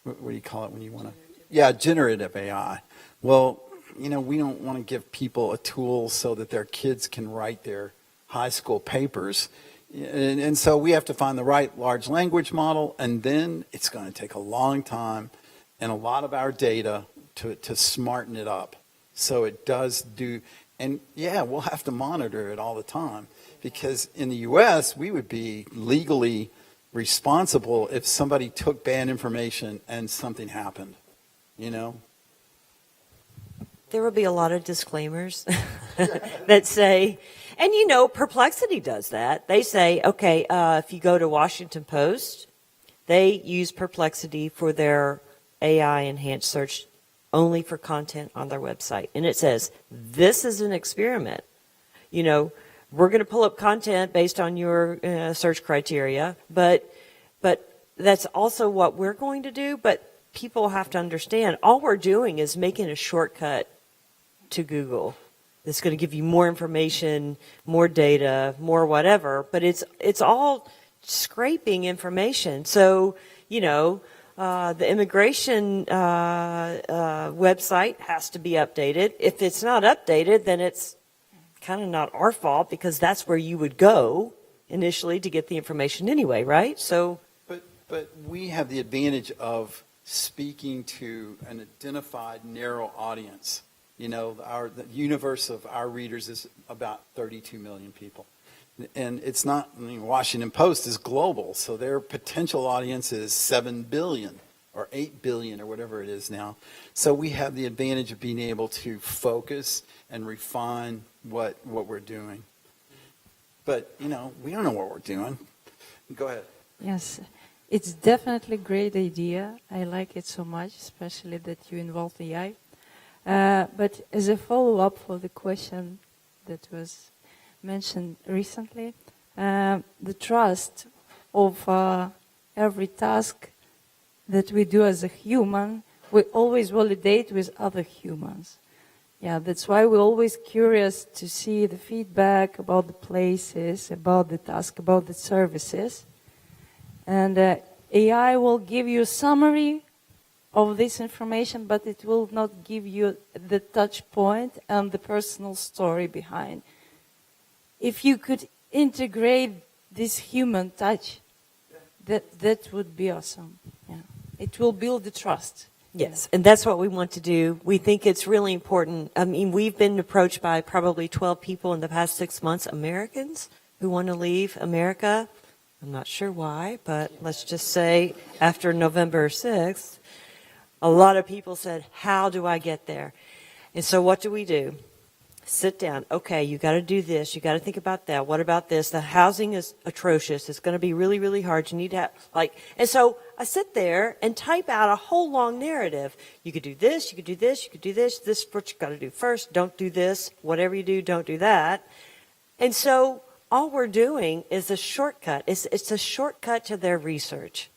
what do you call it when you want to? Yeah, generative AI. Well, we don't want to give people a tool so that their kids can write their high school papers. And so we have to find the right large language model, and then it's going to take a long time and a lot of our data to smarten it up. So it does do, and yeah, we'll have to monitor it all the time, because in the U.S., we would be legally responsible if somebody took bad information and something happened, you know? There will be a lot of disclaimers that say, and you know, Perplexity does that. They say, okay, if you go to Washington Post, they use Perplexity for their AI enhanced search only for content on their website. And it says, this is an experiment. You know, we're going to pull up content based on your search criteria, but that's also what we're going to do. But people have to understand, all we're doing is making a shortcut to Google. It's going to give you more information, more data, more whatever, but it's all scraping information. So, you know, the immigration website has to be updated. If it's not updated, then it's kind of not our fault, because that's where you would go initially to get the information anyway, right? So, but we have the advantage of speaking to an identified narrow audience. You know, the universe of our readers is about 32 million people. And it's not, I mean, Washington Post is global, so their potential audience is 7 billion or 8 billion or whatever it is now. So we have the advantage of being able to focus and refine what we're doing. But, you know, we don't know what we're doing. Go ahead. Yes, it's definitely a great idea. I like it so much, especially that you involve AI. But as a follow-up for the question that was mentioned recently, the trust of every task that we do as a human, we always validate with other humans. Yeah, that's why we're always curious to see the feedback about the places, about the task, about the services. And AI will give you a summary of this information, but it will not give you the touch point and the personal story behind. If you could integrate this human touch, that would be awesome. Yeah. It will build the trust. yes, and that's what we want to do. We think it's really important. I mean, we've been approached by probably 12 people in the past 6 months, Americans, who want to leave America. I'm not sure why, but let's just say after November 6th, a lot of people said, how do I get there? And so what do? Sit down. Okay, you got to do this. You got to think about that. What about this? The housing is atrocious. It's going to be really, really hard. You need to have, and so I sit there and type out a whole long narrative. You could do this, you could do this, you could do this. This is what you got to do first. Don't do this. Whatever you do, don't do that. And so all we're doing is a shortcut. It's a shortcut to their research.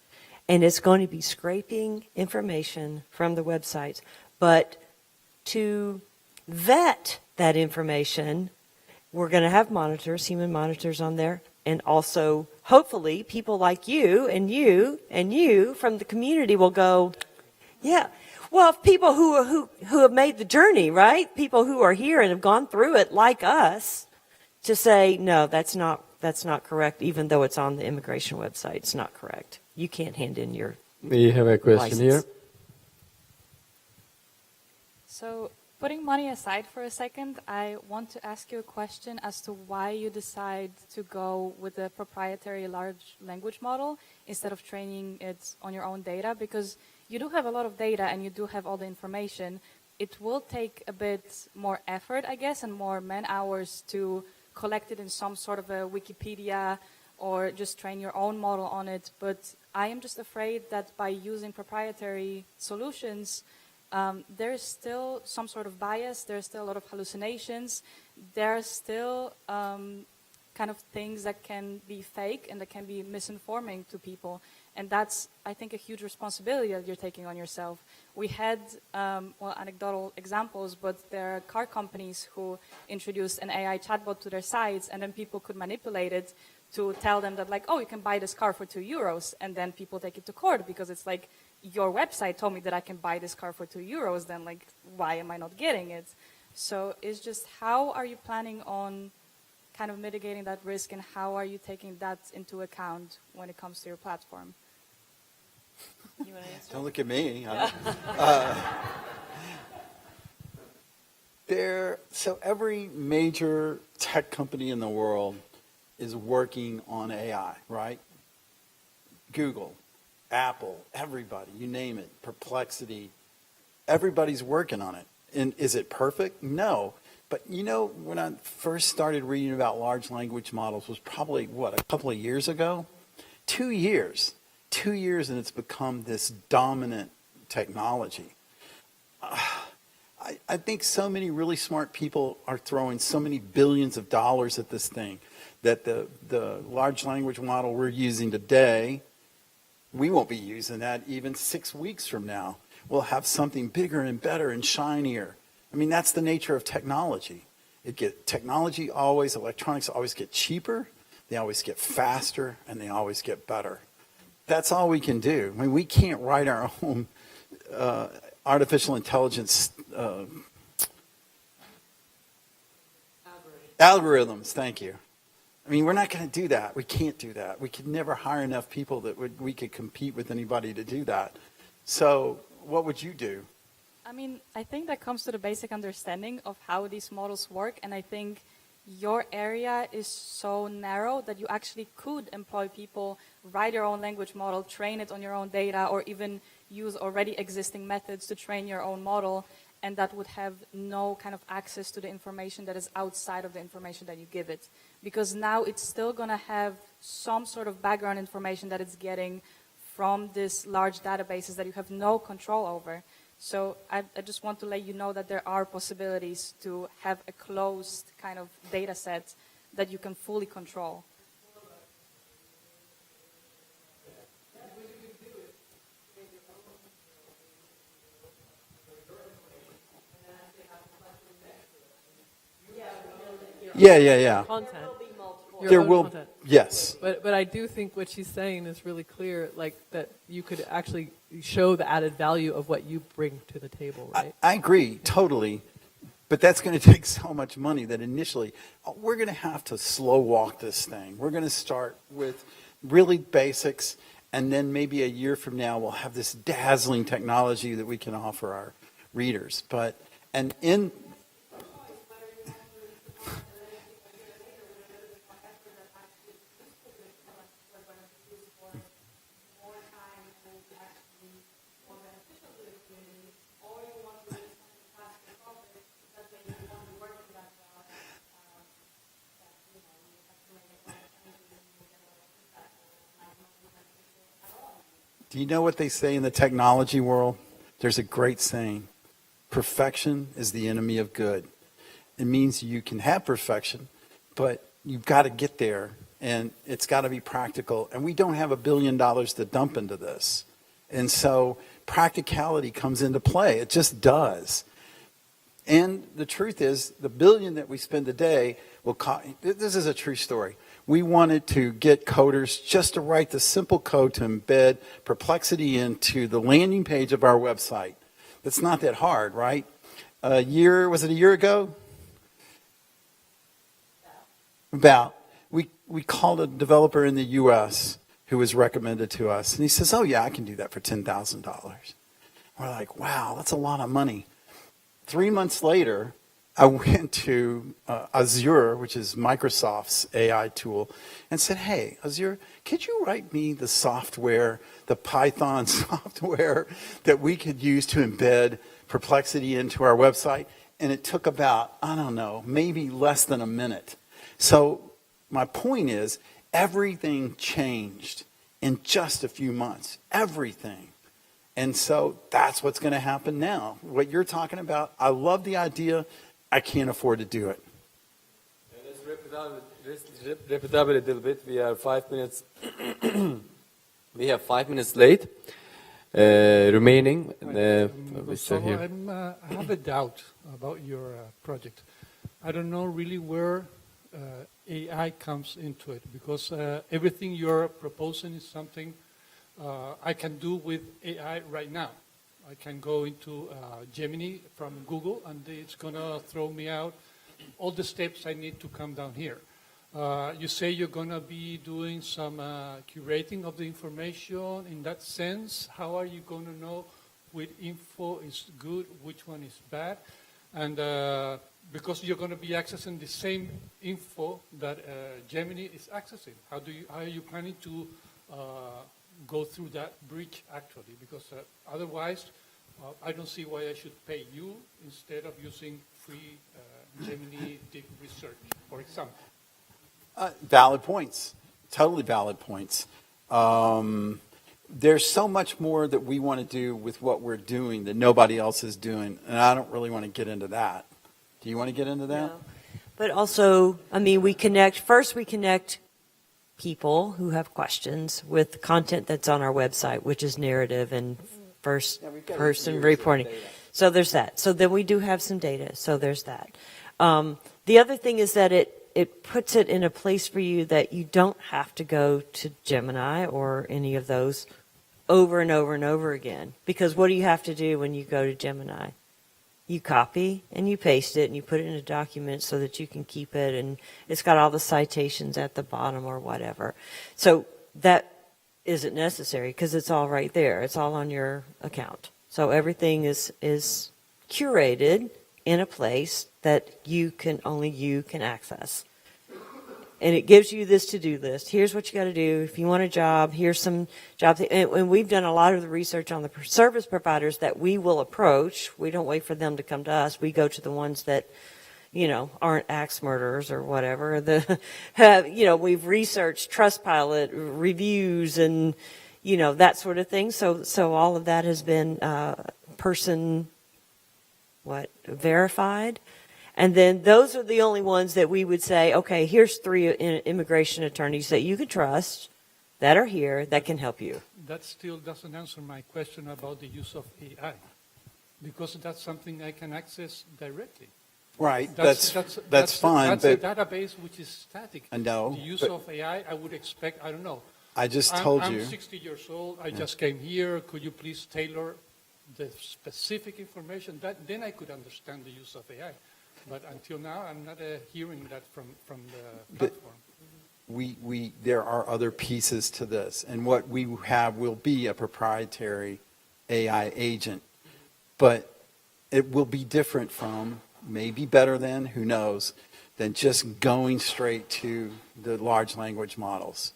And it's going to be scraping information from the websites. But to vet that information, we're going to have monitors, human monitors on there, and also, hopefully, people like you and you and you from the community will go, yeah. Well, people who have made the journey, right? People who are here and have gone through it like us, to say, no, that's not correct, even though it's on the immigration website. It's not correct. You can't hand in your We have a question license. here. So, putting money aside for a second, I want to ask you a question as to why you decide to go with a proprietary large language model instead of training it on your own data, because you do have a lot of data and you do have all the information. It will take a bit more effort, I guess, and more man-hours to collect it in some sort of a Wikipedia or just train your own model on it. But I am just afraid that by using proprietary solutions, there's still some sort of bias, there's still a lot of hallucinations, there's still kind of things that can be fake and that can be misinforming to people. And that's, I think, a huge responsibility that you're taking on yourself. We had, anecdotal examples, but there are car companies who introduced an AI chatbot to their sites, and then people could manipulate it to tell them that, like, oh, you can buy this car for €2, and then people take it to court because it's like, your website told me that I can buy this car for €2, then, like, why am I not getting it? So it's just, how are you planning on kind of mitigating that risk, and how are you taking that into account when it comes to your platform? You want to answer? Don't look at me. So every major tech company in the world is working on AI, right? Google, Apple, everybody, you name it, Perplexity, everybody's working on it. And is it perfect? No. But you know, when I first started reading about large language models was probably, what, a couple of years ago? 2 years. 2 years and it's become this dominant technology. I think so many really smart people are throwing so many billions of dollars at this thing that the large language model we're using today, we won't be using that even 6 weeks from now. We'll have something bigger and better and shinier. I mean, that's the nature of technology. Technology always, electronics always get cheaper, they always get faster, and they always get better. That's all we can do. I mean, we can't write our own artificial intelligence algorithms, thank you. I mean, we're not going to do that. We can't do that. We could never hire enough people that we could compete with anybody to do that. So what would you do? I mean, I think that comes to the basic understanding of how these models work, and I think your area is so narrow that you actually could employ people, write your own language model, train it on your own data, or even use already existing methods to train your own model, and that would have no kind of access to the information that is outside of the information that you give it. Because now it's still going to have some sort of background information that it's getting from these large databases that you have no control over. So I just want to let you know that there are possibilities to have a closed kind of data set that you can fully control. Yeah. Content. There will, content. Yes. But I do think what she's saying is really clear, like that you could actually show the added value of what you bring to the table, right? I agree, totally. But that's going to take so much money that initially we're going to have to slow walk this thing. We're going to start with really basics, and then maybe a year from now we'll have this dazzling technology that we can offer our readers. Do you know what they say in the technology world? There's a great saying, perfection is the enemy of good. It means you can have perfection, but you've got to get there, and it's got to be practical. And we don't have $1 billion to dump into this. And so practicality comes into play. It just does. And the truth is, the $1 billion that we spend a day will cost. This is a true story. We wanted to get coders just to write the simple code to embed Perplexity into the landing page of our website. That's not that hard, right? Was it a year ago? We called a developer in the U.S. who was recommended to us, and he says, oh yeah, I can do that for $10,000. We're like, wow, that's a lot of money. 3 months later, I went to Azure, which is Microsoft's AI tool, and said, hey, Azure, could you write me the software, the Python software that we could use to embed Perplexity into our website? And it took about, I don't know, maybe less than a minute. So my point is, everything changed in just a few months. Everything. And so that's what's going to happen now. What you're talking about, I love the idea. I can't afford to do it. Let's wrap it up a little bit. We are 5 minutes. We have 5 minutes late remaining. So I have a doubt about your project. I don't know really where AI comes into it, because everything you're proposing is something I can do with AI right now. I can go into Gemini from Google, and it's going to throw me out all the steps I need to come down here. You say you're going to be doing some curating of the information. In that sense, how are you going to know which info is good, which one is bad? And because you're going to be accessing the same info that Gemini is accessing, how are you planning to go through that bridge actually, because otherwise I don't see why I should pay you instead of using free Gemini deep research, for example. Valid points, totally valid points. There's so much more that we want to do with what we're doing that nobody else is doing, and I don't really want to get into that. Do you want to get into that? No. But also, I mean, we connect people who have questions with content that's on our website, which is narrative and first person reporting. So there's that. So then we do have some data. So there's that. The other thing is that it puts it in a place for you that you don't have to go to Gemini or any of those over and over and over again. Because what do you have to do when you go to Gemini? You copy and you paste it and you put it in a document so that you can keep it, and it's got all the citations at the bottom or whatever. So that isn't necessary because it's all right there. It's all on your account. So everything is curated in a place that only you can access. And it gives you this to-do list. Here's what you got to do. If you want a job, here's some jobs. And we've done a lot of the research on the service providers that we will approach. We don't wait for them to come to us. We go to the ones that, aren't axe murderers or whatever. We've researched Trustpilot reviews and, that sort of thing. So all of that has been verified. And then those are the only ones that we would say, okay, here's 3 immigration attorneys that you can trust that are here that can help you. That still doesn't answer my question about the use of AI, because that's something I can access directly. Right, that's fine. That's a database which is static. I know. The use of AI, I would expect, I don't know. I just told you. I'm 60 years old. I just came here. Could you please tailor the specific information? Then I could understand the use of AI. But until now, I'm not hearing that from the platform. There are other pieces to this, and what we have will be a proprietary AI agent, but it will be different from, maybe better than, who knows, than just going straight to the large language models.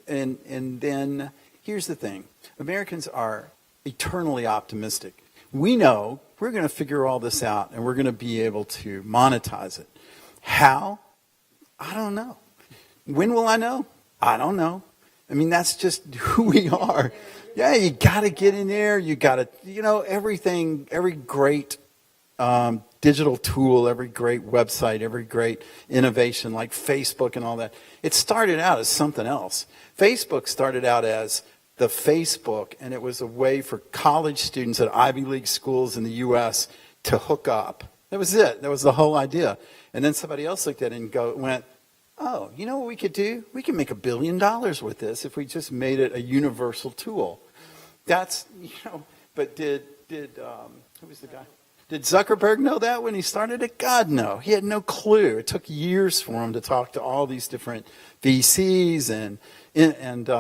And then here's the thing: Americans are eternally optimistic. We know we're going to figure all this out and we're going to be able to monetize it. How? I don't know. When will I know? I don't know. I mean, that's just who we are. Yeah, you got to get in there. You got to, everything, every great digital tool, every great website, every great innovation like Facebook and all that, it started out as something else. Facebook started out as the Facebook, and it was a way for college students at Ivy League schools in the U.S. to hook up. That was it. That was the whole idea. And then somebody else looked at it and went, oh, you know what we could do? We can make $1 billion with this if we just made it a universal tool. That's, but who was the guy? Did Zuckerberg know that when he started it? God, no. He had no clue. It took years for him to talk to all these different VCs and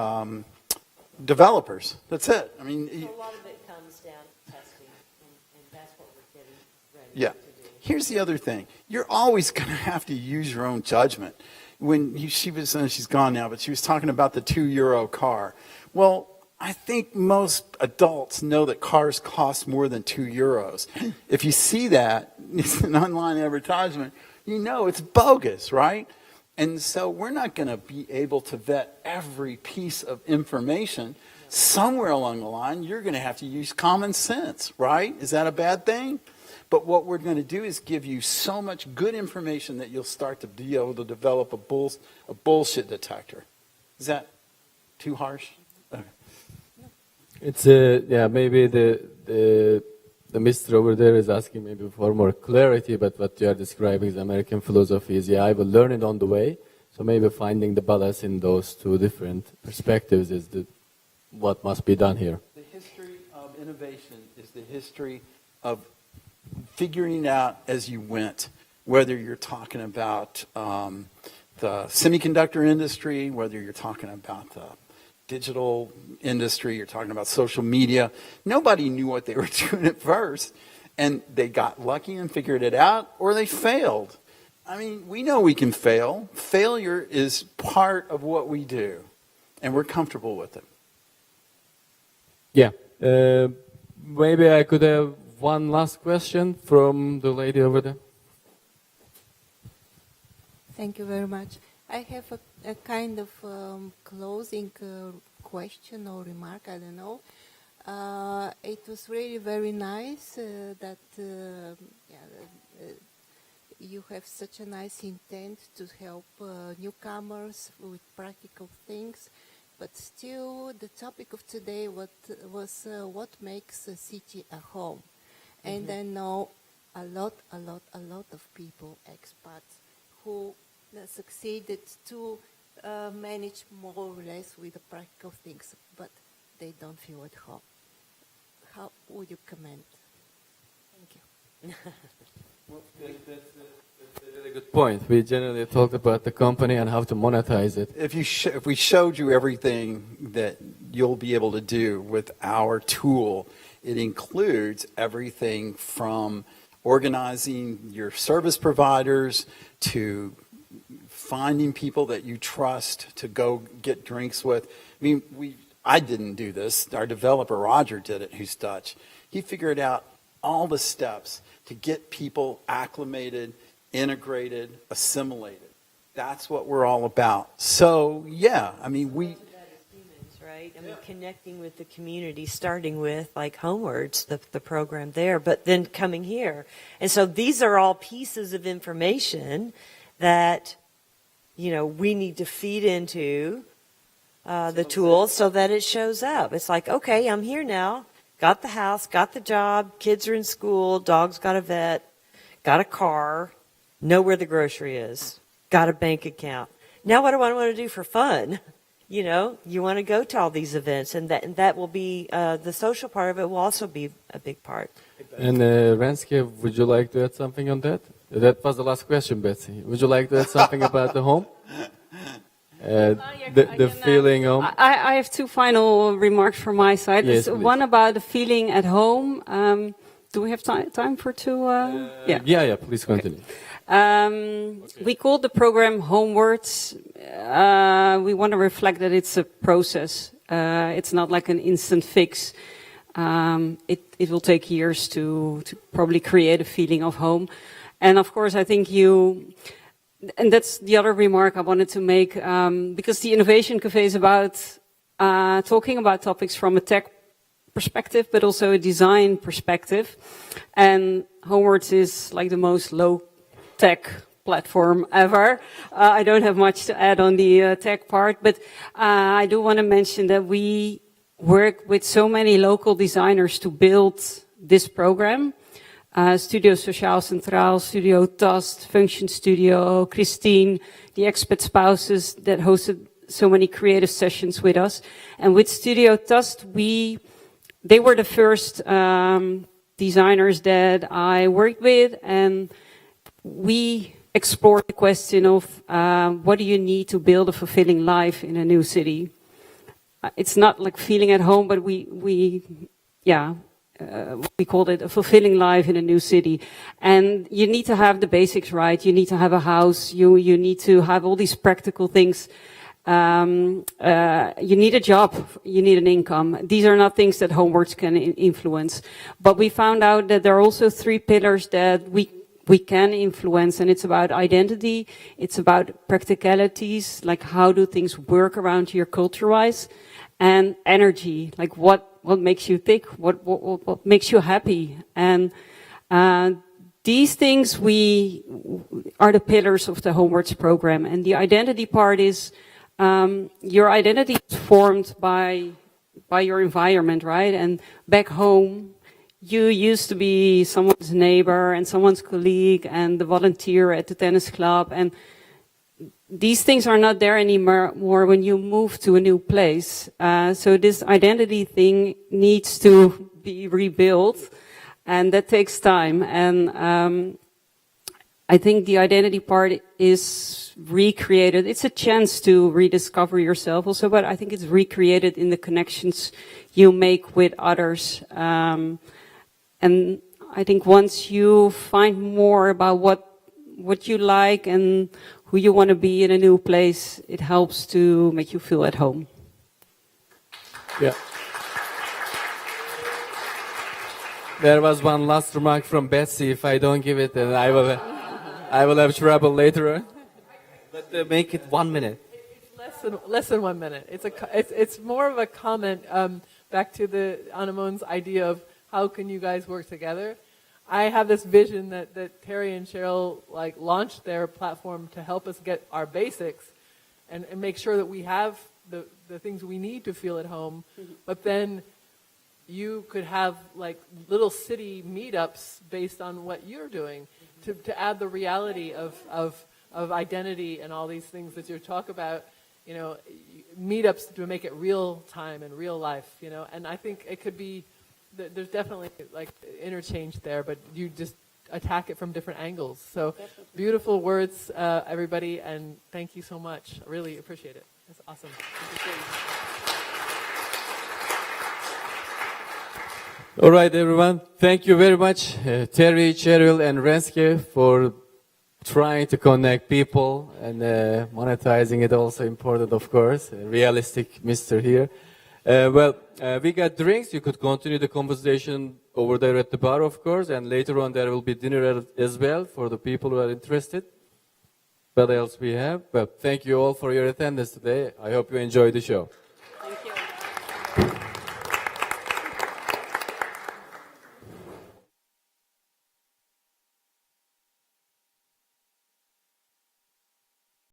developers. That's it. I mean, a lot of it comes down to testing, and that's what we're getting ready to do. Here's the other thing: you're always going to have to use your own judgment. When she's gone now, but she was talking about the €2 car. Well, I think most adults know that cars cost more than €2. If you see that, it's an online advertisement, it's bogus, right? And so we're not going to be able to vet every piece of information. Somewhere along the line, you're going to have to use common sense, right? Is that a bad thing? But what we're going to do is give you so much good information that you'll start to be able to develop a bullshit detector. Is that too harsh? Okay. It's maybe the Mr. over there is asking maybe for more clarity, but what you are describing is American philosophy is, I will learn it on the way. So maybe finding the balance in those two different perspectives is what must be done here. The history of innovation is the history of figuring it out as you went, whether you're talking about the semiconductor industry, whether you're talking about the digital industry, you're talking about social media. Nobody knew what they were doing at first, and they got lucky and figured it out, or they failed. I mean, we know we can fail. Failure is part of what we do, and we're comfortable with it. Yeah. Maybe I could have one last question from the lady over there. Thank you very much. I have a kind of closing question or remark, I don't know. It was really very nice that you have such a nice intent to help newcomers with practical things, but still the topic of today was what makes a city a home. And I know a lot of people, expats, who succeeded to manage more or less with the practical things, but they don't feel at home. How would you comment? Thank you. Well, that's a really good point. We generally talked about the company and how to monetize it. If we showed you everything that you'll be able to do with our tool, it includes everything from organizing your service providers to finding people that you trust to go get drinks with. I mean, I didn't do this. Our developer, Roger, did it, who's Dutch. He figured out all the steps to get people acclimated, integrated, assimilated. That's what we're all about. So, yeah, I mean, right? I mean, connecting with the community, starting with like Homewards, the program there, but then coming here. And so these are all pieces of information that, we need to feed into the tool so that it shows up. It's like, okay, I'm here now, got the house, got the job, kids are in school, dog's got a vet, got a car, know where the grocery is, got a bank account. Now what do I want to do for fun? You want to go to all these events, and that will be, the social part of it will also be a big part. And Renske, would you like to add something on that? That was the last question, Betsy. Would you like to add something about the home? The feeling home? I have two final remarks from my side. Yes, one about the feeling at home. Do we have time for two? Yeah, please continue. We called the program Homewards. We want to reflect that it's a process. It's not like an instant fix. It will take years to probably create a feeling of home. And of course, I think and that's the other remark I wanted to make, because the Innovation Café is about talking about topics from a tech perspective, but also a design perspective. And Homewards is like the most low-tech platform ever. I don't have much to add on the tech part, but I do want to mention that we work with so many local designers to build this program. Studio Sociaal Centraal, Studio Tast, Function Studio, Christine, the expat spouses that hosted so many creative sessions with us. And with Studio Tast, they were the first designers that I worked with, and we explored the question of what do you need to build a fulfilling life in a new city. It's not like feeling at home, but we called it a fulfilling life in a new city. And you need to have the basics right. You need to have a house. You need to have all these practical things. You need a job. You need an income. These are not things that Homewards can influence. But we found out that there are also three pillars that we can influence, and it's about identity, it's about practicalities, like how do things work around here culture-wise, and energy, like what makes you tick, what makes you happy. And these things are the pillars of the Homewards program. And the identity part is your identity is formed by your environment, right? And back home, you used to be someone's neighbor and someone's colleague and the volunteer at the tennis club. And these things are not there anymore when you move to a new place. So this identity thing needs to be rebuilt, and that takes time. And I think the identity part is recreated. It's a chance to rediscover yourself also, but I think it's recreated in the connections you make with others. And I think once you find more about what you like and who you want to be in a new place, it helps to make you feel at home. Yeah. there was one last remark from Betsy. If I don't give it, then I will have trouble later on. But make it 1 minute. It's less than 1 minute. It's more of a comment back to the Anamon's idea of how can you guys work together. I have this vision that Terry and Cheryl like launched their platform to help us get our basics and make sure that we have the things we need to feel at home. But then you could have like little city meetups based on what you're doing to add the reality of identity and all these things that you talk about, you know, meetups to make it real time and real life, you know. And I think it could be, there's definitely like interchange there, but you just attack it from different angles. So beautiful words, everybody, and thank you so much. I really appreciate it. It's awesome. All right, everyone. Thank you very much, Terry, Cheryl, and Renske, for trying to connect people, and monetizing it also important, of course. A realistic mister here. We got drinks. You could continue the conversation over there at the bar, of course, and later on there will be dinner as well for the people who are interested. What else we have? Well, thank you all for your attendance today. I hope you enjoyed the show.